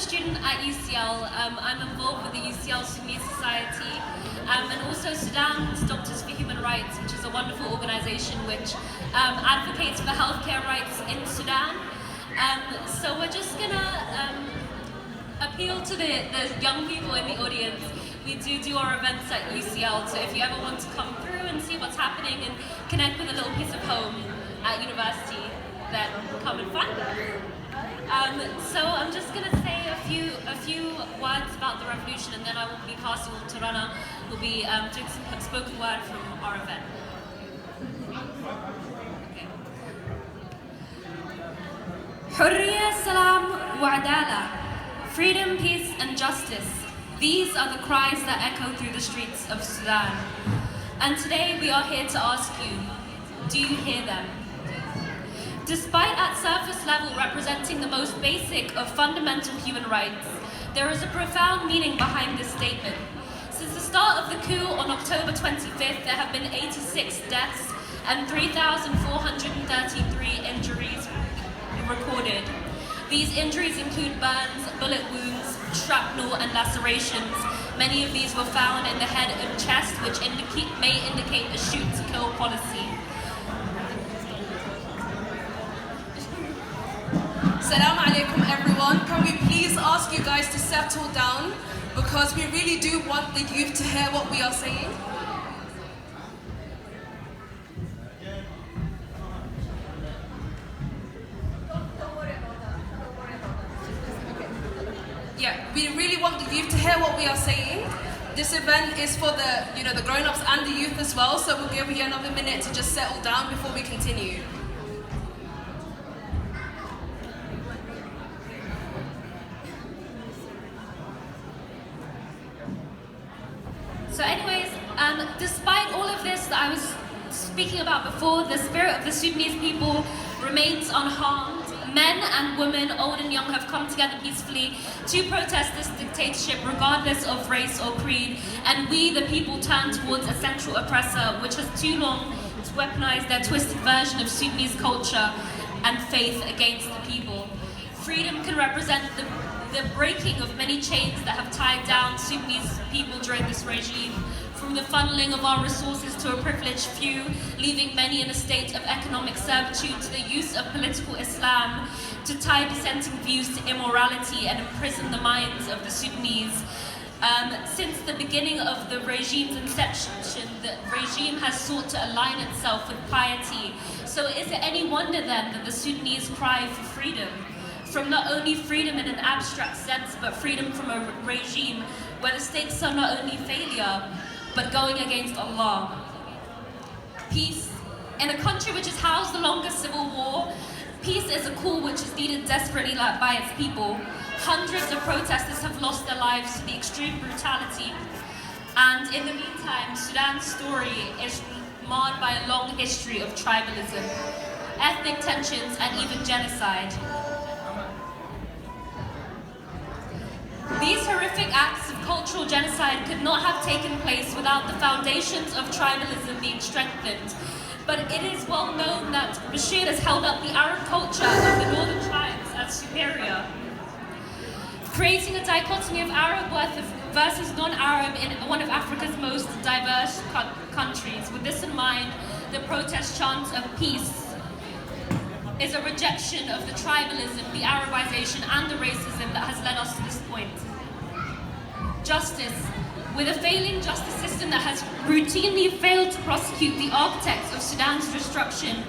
student at UCL. I'm involved with the UCL Sudanese Society and also Sudan's Doctors for Human Rights, which is a wonderful organization which advocates for healthcare rights in Sudan. So we're just gonna appeal to the young people in the audience. We do our events at UCL, so if you ever want to come through and see what's happening and connect with a little piece of home at university, then come and find us. So I'm just going to say a few words about the revolution, and then I will be passing on to Rana, who will be doing some spoken word from our event. Okay. حرية, سلام, وعدالة. Freedom, peace, and justice. These are the cries that echo through the streets of Sudan. And today we are here to ask you, do you hear them? Despite at surface level representing the most basic of fundamental human rights, there is a profound meaning behind this statement. Since the start of the coup on October 25th, there have been 86 deaths and 3,433 injuries recorded. These injuries include burns, bullet wounds, shrapnel, and lacerations. Many of these were found in the head and chest, which may indicate a shoot-to-kill policy. Assalamu alaikum, everyone. Can we please ask you guys to settle down, because we really do want the youth to hear what we are saying. We really want the youth to hear what we are saying. This event is for the grown-ups and the youth as well, so we'll give you another minute to just settle down before we continue. So anyways, despite all of this that I was speaking about before, the spirit of the Sudanese people remains unharmed. Men and women, old and young, have come together peacefully to protest this dictatorship regardless of race or creed, and we, the people, turn towards a central oppressor which has too long weaponized their twisted version of Sudanese culture and faith against the people. Freedom can represent the breaking of many chains that have tied down Sudanese people during this regime, from the funneling of our resources to a privileged few, leaving many in a state of economic servitude, to the use of political Islam to tie dissenting views to immorality and imprison the minds of the Sudanese. Since the beginning of the regime's inception, the regime has sought to align itself with piety. So is it any wonder then that the Sudanese cry for freedom? From not only freedom in an abstract sense, but freedom from a regime where the stakes are not only failure, but going against Allah. Peace. In a country which has housed the longest civil war, peace is a call which is needed desperately by its people. Hundreds of protesters have lost their lives to the extreme brutality. And in the meantime, Sudan's story is marred by a long history of tribalism, ethnic tensions, and even genocide. These horrific acts of cultural genocide could not have taken place without the foundations of tribalism being strengthened. But it is well known that Bashir has held up the Arab culture of the northern tribes as superior, creating a dichotomy of Arab versus non-Arab in one of Africa's most diverse countries. With this in mind, the protest chants of peace is a rejection of the tribalism, the Arabization, and the racism that has led us to this point. Justice. With a failing justice system that has routinely failed to prosecute the architects of Sudan's destruction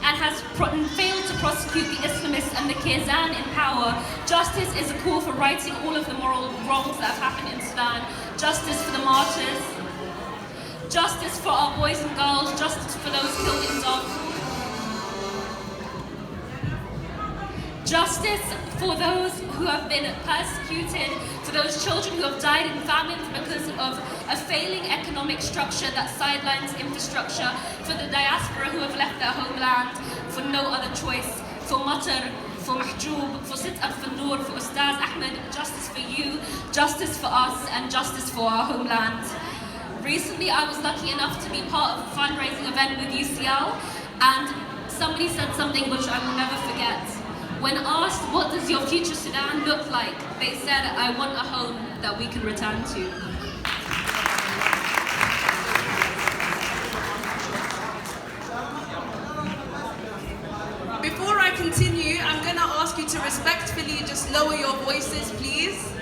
and has failed to prosecute the Islamists and the Kazan in power, justice is a call for righting all of the moral wrongs that have happened in Sudan. Justice for the martyrs, justice for our boys and girls, justice for those killed in Darfur. Justice for those who have been persecuted, for those children who have died in famines because of a failing economic structure that sidelines infrastructure, for the diaspora who have left their homeland for no other choice, for Matar, for Mahjoub, for Sit al-Fannour, for Ustaz Ahmed. Justice for you, justice for us, and justice for our homeland. Recently, I was lucky enough to be part of a fundraising event with UCL, and somebody said something which I will never forget. When asked, what does your future Sudan look like? They said, I want a home that we can return to. Before I continue, I'm going to ask you to respectfully just lower your voices, please.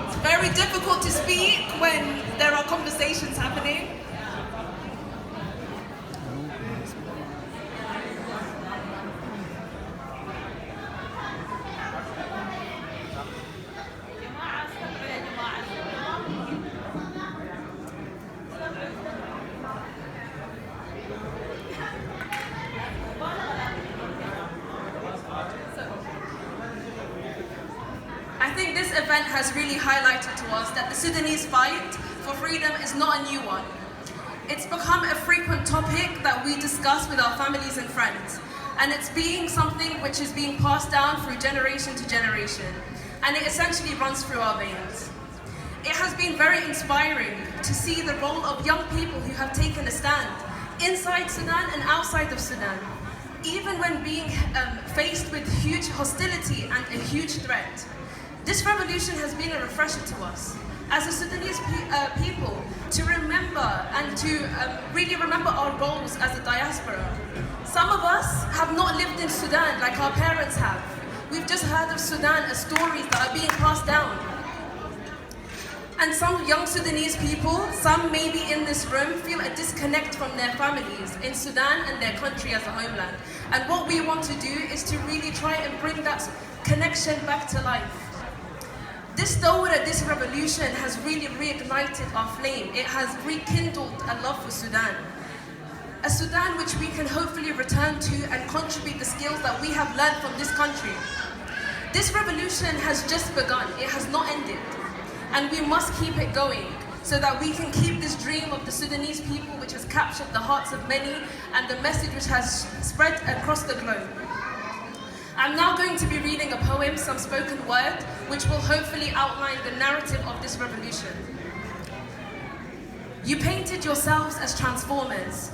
It's very difficult to speak when there are conversations happening. I think this event has really highlighted to us that the Sudanese fight for freedom is not a new one. It's become a frequent topic that we discuss with our families and friends, and it's being something which is being passed down through generation to generation, and it essentially runs through our veins. It has been very inspiring to see the role of young people who have taken a stand inside Sudan and outside of Sudan, even when being faced with huge hostility and a huge threat. This revolution has been a refresher to us as a Sudanese people to remember and to really remember our roles as a diaspora. Some of us have not lived in Sudan like our parents have. We've just heard of Sudan as stories that are being passed down. And some young Sudanese people, some maybe in this room, feel a disconnect from their families in Sudan and their country as a homeland. And what we want to do is to really try and bring that connection back to life. This Dawra, this revolution has really reignited our flame. It has rekindled a love for Sudan. A Sudan which we can hopefully return to and contribute the skills that we have learned from this country. This revolution has just begun. It has not ended. And we must keep it going so that we can keep this dream of the Sudanese people which has captured the hearts of many and the message which has spread across the globe. I'm now going to be reading a poem, some spoken word, which will hopefully outline the narrative of this revolution. You painted yourselves as transformers,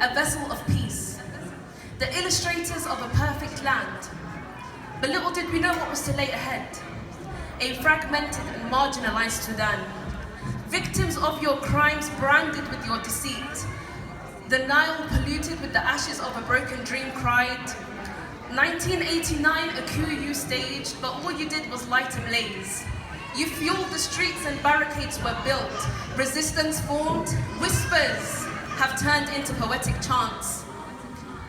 a vessel of peace, the illustrators of a perfect land. But little did we know what was to lay ahead. A fragmented and marginalized Sudan, victims of your crimes branded with your deceit. The Nile polluted with the ashes of a broken dream cried. 1989, a coup you staged, but all you did was light a blaze. You fueled the streets and barricades were built. Resistance formed. Whispers have turned into poetic chants.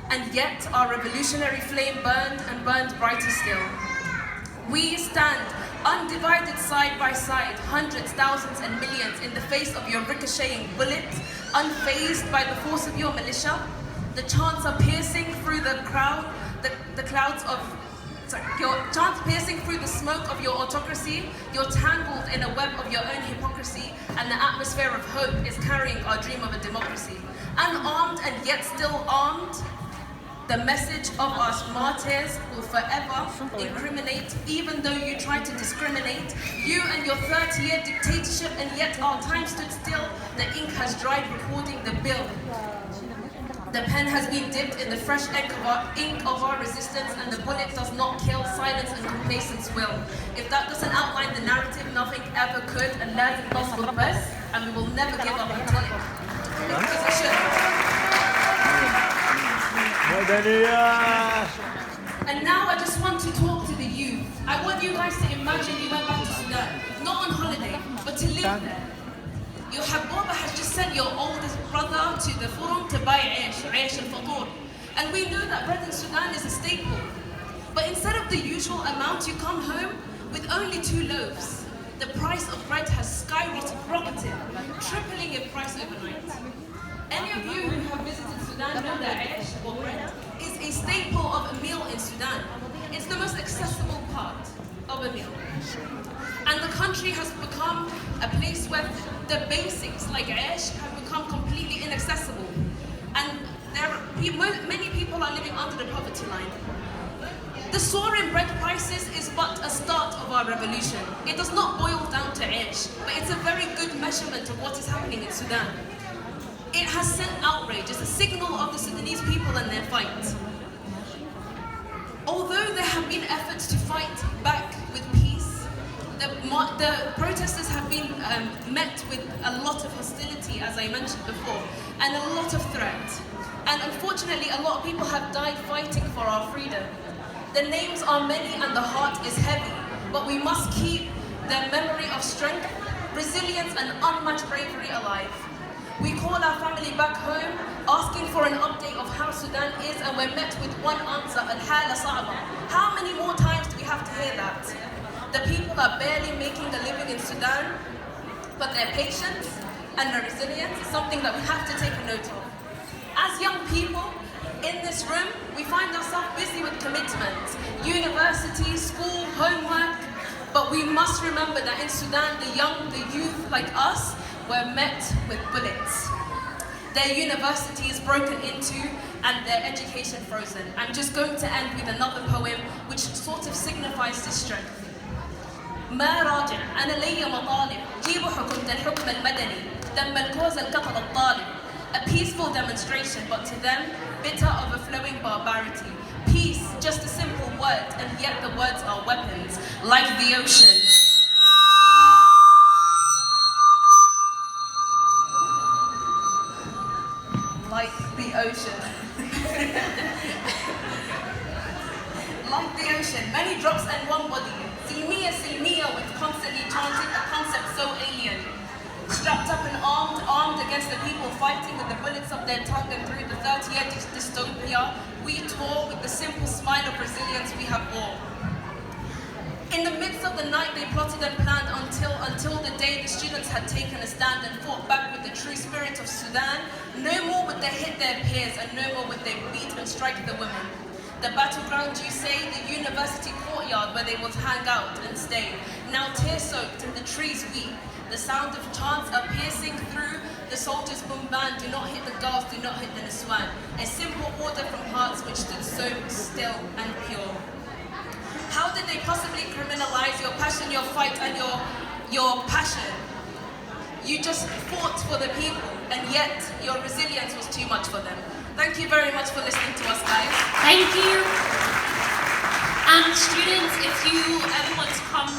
And yet our revolutionary flame burned and burned brighter still. We stand undivided side by side, hundreds, thousands and millions in the face of your ricocheting bullets, unfazed by the force of your militia. The chants are piercing through the crowd, the clouds of, your chants piercing through the smoke of your autocracy. You're tangled in a web of your own hypocrisy, and the atmosphere of hope is carrying our dream of a democracy. Unarmed and yet still armed, the message of our martyrs will forever incriminate, even though you try to discriminate. You and your 30-year dictatorship, and yet our time stood still. The ink has dried, recording the bill. The pen has been dipped in the fresh ink of our resistance, and the bullet does not kill. Silence and complacence will. If that doesn't outline the narrative, nothing ever could, and لازم نصبر بس, and we will never give up until it. Because it should. And now I just want to talk to the youth. I want you guys to imagine you went back to Sudan, not on holiday, but to live there. Your Haboba has just sent your oldest brother to the forum to buy Aish al-Fatur. And we know that bread in Sudan is a staple. But instead of the usual amount, you come home with only 2 loaves. The price of bread has skyrocketed, tripling in price overnight. Any of you who have visited Sudan know that Aish or bread is a staple of a meal in Sudan. It's the most accessible part of a meal. And the country has become a place where the basics like Aish have become completely inaccessible. And many people are living under the poverty line. The soaring bread prices is but a start of our revolution. It does not boil down to Aish, but it's a very good measurement of what is happening in Sudan. It has sent outrage. It's a signal of the Sudanese people and their fight. Although there have been efforts to fight back with peace, the protesters have been met with a lot of hostility, as I mentioned before, and a lot of threat. And unfortunately, a lot of people have died fighting for our freedom. The names are many and the heart is heavy, but we must keep their memory of strength, resilience, and unmatched bravery alive. We call our family back home, asking for an update of how Sudan is, and we're met with one answer, al-hala sa'ba. How many more times do we have to hear that? The people are barely making a living in Sudan, but their patience and their resilience is something that we have to take a note of. As young people in this room, we find ourselves busy with commitments, university, school, homework, but we must remember that in Sudan, the youth like us were met with bullets. Their university is broken into and their education frozen. I'm just going to end with another poem which sort of signifies this strength. ما راجع أنا لي مطالب جيبوا حكومة الحكم المدني دم الكوز القتل الطالب. A peaceful demonstration, but to them, bitter overflowing barbarity. Peace, just a simple word, and yet the words are weapons, like the ocean. Like the ocean. Like the ocean, many drops and one body. Silmiya, with constantly chanting a concept so alien. Strapped up and armed against the people fighting with the bullets of their tongue, and through the 30-year dystopia, we tore with the simple smile of resilience we have all. In the midst of the night, they plotted and planned until the day the students had taken a stand and fought back with the true spirit of Sudan. No more would they hit their peers, and no more would they beat and strike the women. The battleground, you say, the university courtyard where they would hang out and stay, now tear-soaked and the trees weep. The sound of chants are piercing through the soldiers' boom band. Do not hit the girls, do not hit the Niswan. A simple order from hearts which stood so still and pure. How did they possibly criminalize your passion, your fight, and your passion? You just fought for the people, and yet your resilience was too much for them. Thank you very much for listening to us, guys. Thank you. And students, if you ever want to come